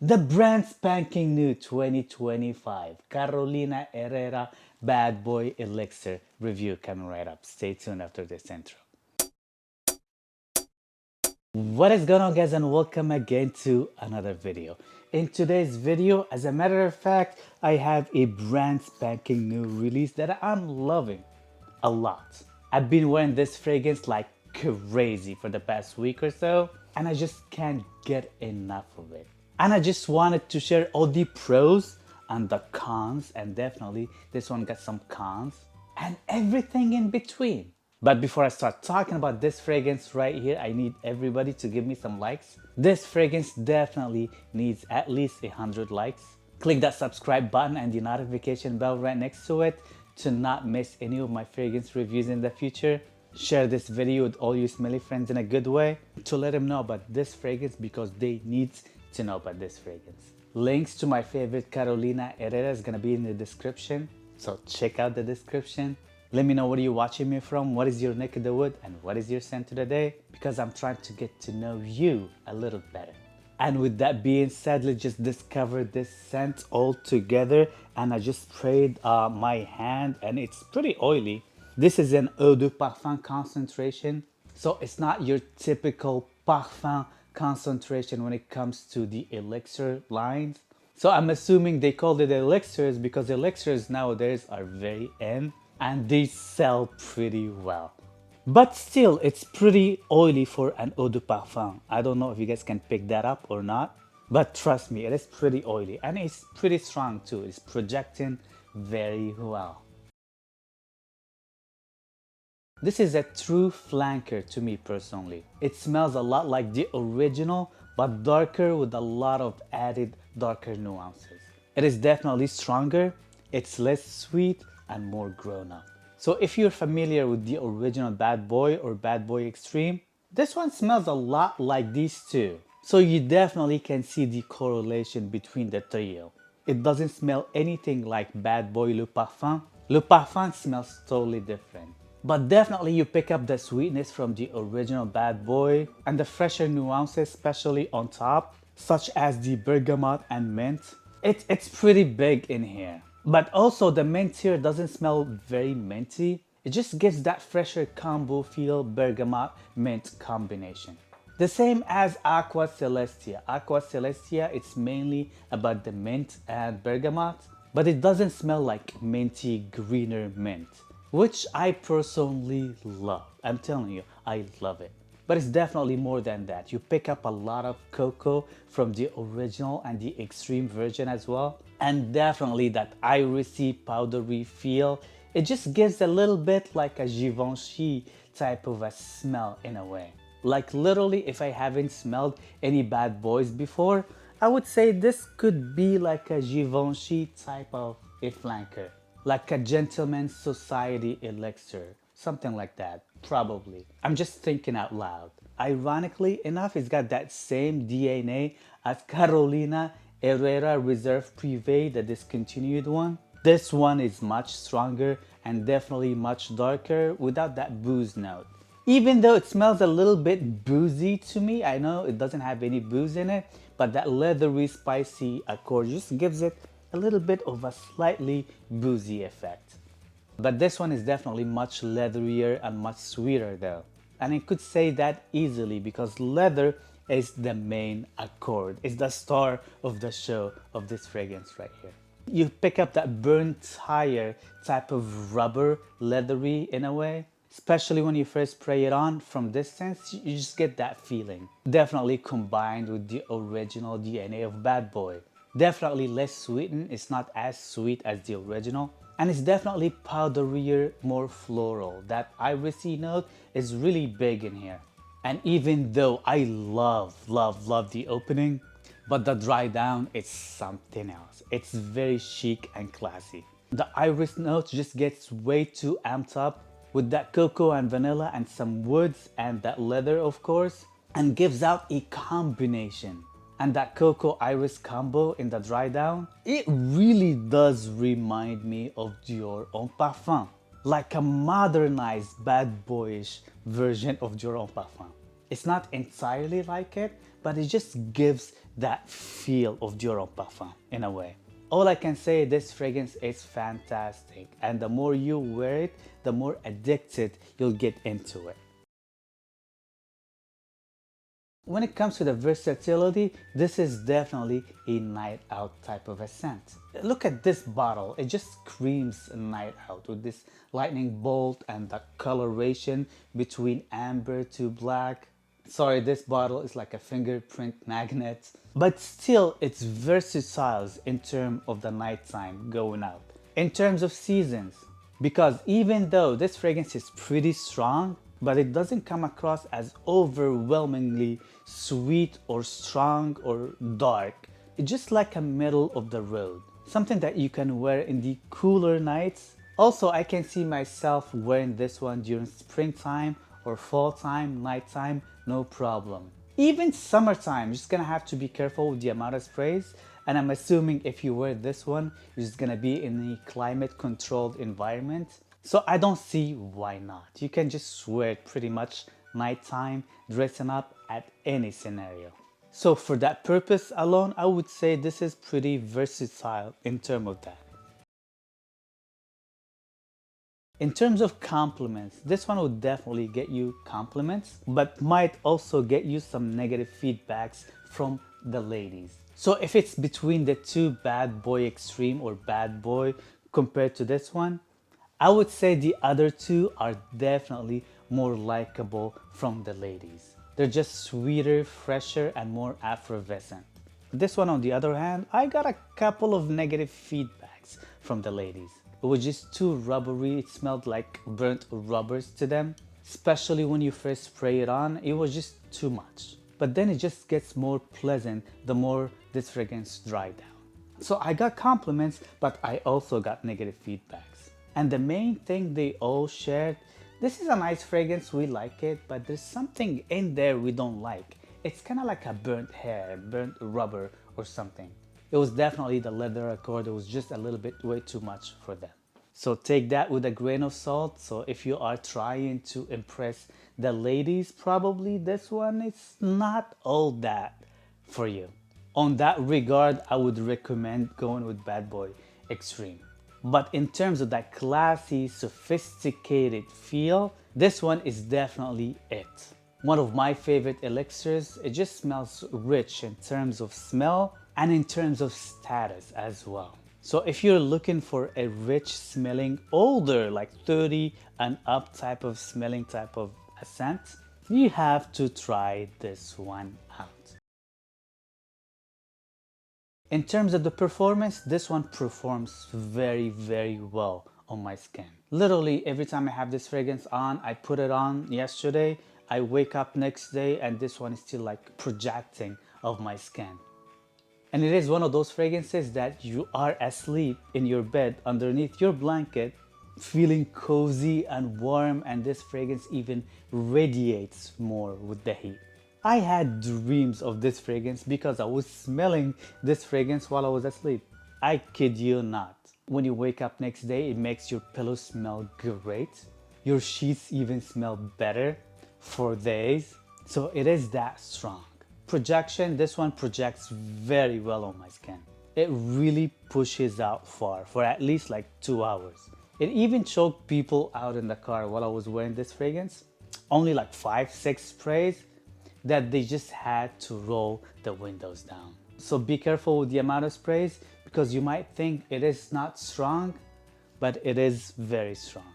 The brand spanking new 2025 Carolina Herrera Bad Boy Elixir review coming right up. Stay tuned after this intro. What is going on, guys, and welcome again to another video. In today's video, as a matter of fact, I have a brand spanking new release that I'm loving a lot. I've been wearing this fragrance like crazy for the past week or so, and I just can't get enough of it. And I just wanted to share all the pros and the cons, and definitely this one got some cons and everything in between. But before I start talking about this fragrance right here, I need everybody to give me some likes. This fragrance definitely needs at least 100 likes. Click that subscribe button and the notification bell right next to it to not miss any of my fragrance reviews in the future. Share this video with all your smelly friends in a good way to let them know about this fragrance because they need to know about this fragrance. Links to my favorite Carolina Herrera is gonna be in the description, so check out the description. Let me know where you're watching me from, what is your neck of the wood, and what is your scent of the day, because I'm trying to get to know you a little better. And with that being said, let's just discover this scent all together. And I just sprayed my hand and it's pretty oily. This is an eau de parfum concentration. So it's not your typical parfum concentration when it comes to the elixir lines. So I'm assuming they called it elixirs because elixirs nowadays are very in and they sell pretty well. But still, it's pretty oily for an eau de parfum. I don't know if you guys can pick that up or not, but trust me, it is pretty oily and it's pretty strong too. It's projecting very well. This is a true flanker to me personally. It smells a lot like the original, but darker with a lot of added darker nuances. It is definitely stronger, it's less sweet and more grown up. So if you're familiar with the original Bad Boy or Bad Boy Extreme, this one smells a lot like these two. So you definitely can see the correlation between the trio. It doesn't smell anything like Bad Boy Le Parfum. Le Parfum smells totally different. But definitely you pick up the sweetness from the original Bad Boy and the fresher nuances, especially on top, such as the bergamot and mint. It's pretty big in here. But also the mint here doesn't smell very minty. It just gives that fresher combo feel, bergamot mint combination. The same as Aqua Celestia. Aqua Celestia, it's mainly about the mint and bergamot, but it doesn't smell like minty greener mint, which I personally love. I'm telling you, I love it. But it's definitely more than that. You pick up a lot of cocoa from the original and the extreme version as well. And definitely that irisy powdery feel. It just gives a little bit like a Givenchy type of a smell in a way. Like literally, if I haven't smelled any Bad Boys before, I would say this could be like a Givenchy type of a flanker. Like a gentleman's society elixir. Something like that, probably. I'm just thinking out loud. Ironically enough, it's got that same DNA as Carolina Herrera Reserve Privé, the discontinued one. This one is much stronger and definitely much darker without that booze note. Even though it smells a little bit boozy to me, I know it doesn't have any booze in it, but that leathery spicy accord just gives it a little bit of a slightly boozy effect. But this one is definitely much leatherier and much sweeter though. And I could say that easily because leather is the main accord. It's the star of the show of this fragrance right here. You pick up that burnt tire type of rubber, leathery in a way. Especially when you first spray it on from distance, you just get that feeling. Definitely combined with the original DNA of Bad Boy. Definitely less sweetened, it's not as sweet as the original. And it's definitely powderier, more floral. That irisy note is really big in here. And even though I love the opening, but the dry down, it's something else. It's very chic and classy. The iris note just gets way too amped up with that cocoa and vanilla and some woods and that leather of course, and gives out a combination. And that cocoa iris combo in the dry down, it really does remind me of Dior Homme Parfum. Like a modernized bad boyish version of Dior Homme Parfum. It's not entirely like it, but it just gives that feel of Dior Homme Parfum in a way. All I can say, this fragrance is fantastic, and the more you wear it, the more addicted you'll get into it. When it comes to the versatility, this is definitely a night out type of a scent. Look at this bottle, it just screams night out with this lightning bolt and the coloration between amber to black. Sorry, this bottle is like a fingerprint magnet, but still it's versatile in terms of the nighttime going out. In terms of seasons, because even though this fragrance is pretty strong, but it doesn't come across as overwhelmingly sweet or strong or dark. It's just like a middle of the road, something that you can wear in the cooler nights. Also, I can see myself wearing this one during springtime or fall time, nighttime, no problem. Even summertime, you're just gonna have to be careful with the amount of sprays, and I'm assuming if you wear this one, you're just gonna be in a climate controlled environment. So I don't see why not. You can just wear it pretty much nighttime, dressing up at any scenario. So for that purpose alone, I would say this is pretty versatile in terms of that. In terms of compliments, this one will definitely get you compliments, but might also get you some negative feedbacks from the ladies. So if it's between the two bad boy extreme or bad boy compared to this one, I would say the other two are definitely more likable from the ladies. They're just sweeter, fresher, and more effervescent. This one, on the other hand, I got a couple of negative feedbacks from the ladies. It was just too rubbery, it smelled like burnt rubbers to them. Especially when you first spray it on, it was just too much. But then it just gets more pleasant the more this fragrance dries down. So I got compliments, but I also got negative feedbacks. And the main thing they all shared, this is a nice fragrance, we like it, but there's something in there we don't like. It's kind of like a burnt hair, burnt rubber or something. It was definitely the leather accord, it was just a little bit way too much for them. So take that with a grain of salt. So if you are trying to impress the ladies, probably this one is not all that for you. On that regard, I would recommend going with Bad Boy Extreme. But in terms of that classy, sophisticated feel, this one is definitely it. One of my favorite elixirs. It just smells rich in terms of smell and in terms of status as well. So if you're looking for a rich smelling, older, like 30 and up type of smelling type of a scent, you have to try this one out. In terms of the performance, this one performs very, very well on my skin. Literally every time I have this fragrance on, I put it on yesterday, I wake up next day and this one is still like projecting of my skin. And it is one of those fragrances that you are asleep in your bed underneath your blanket, feeling cozy and warm, and this fragrance even radiates more with the heat. I had dreams of this fragrance because I was smelling this fragrance while I was asleep. I kid you not. When you wake up next day, it makes your pillow smell great. Your sheets even smell better for days. So it is that strong. Projection, this one projects very well on my skin. It really pushes out far for at least like 2 hours. It even choked people out in the car while I was wearing this fragrance. Only like 5-6 sprays that they just had to roll the windows down. So be careful with the amount of sprays because you might think it is not strong, but it is very strong.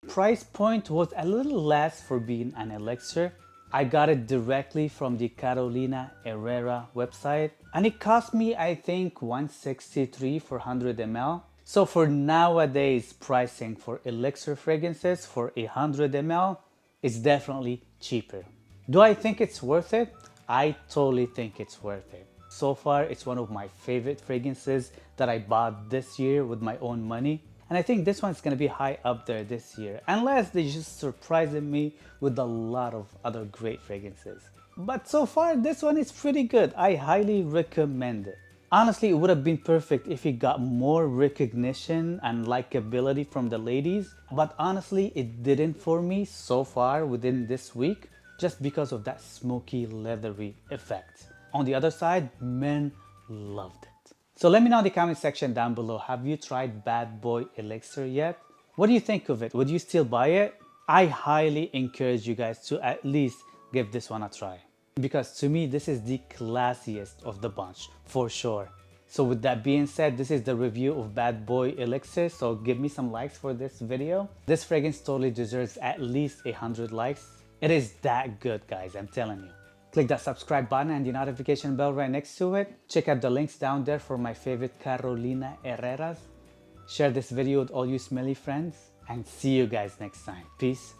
Price point was a little less for being an elixir. I got it directly from the Carolina Herrera website and it cost me I think $163 for 100 ml. So for nowadays pricing for elixir fragrances for 100 ml, it's definitely cheaper. Do I think it's worth it? I totally think it's worth it. So far, it's one of my favorite fragrances that I bought this year with my own money. And I think this one's gonna be high up there this year, unless they just surprising me with a lot of other great fragrances. But so far, this one is pretty good. I highly recommend it. Honestly, it would have been perfect if it got more recognition and likability from the ladies, but honestly, it didn't for me so far within this week. just because of that smoky, leathery effect. On the other side, men loved it. So let me know in the comment section down below, have you tried Bad Boy Elixir yet? What do you think of it? Would you still buy it? I highly encourage you guys to at least give this one a try, because to me this is the classiest of the bunch for sure. So with that being said, this is the review of Bad Boy Elixir, so give me some likes for this video. This fragrance totally deserves at least 100 likes. It is that good, guys, I'm telling you. Click that subscribe button and the notification bell right next to it. Check out the links down there for my favorite Carolina Herreras. Share this video with all you smelly friends, and see you guys next time. Peace.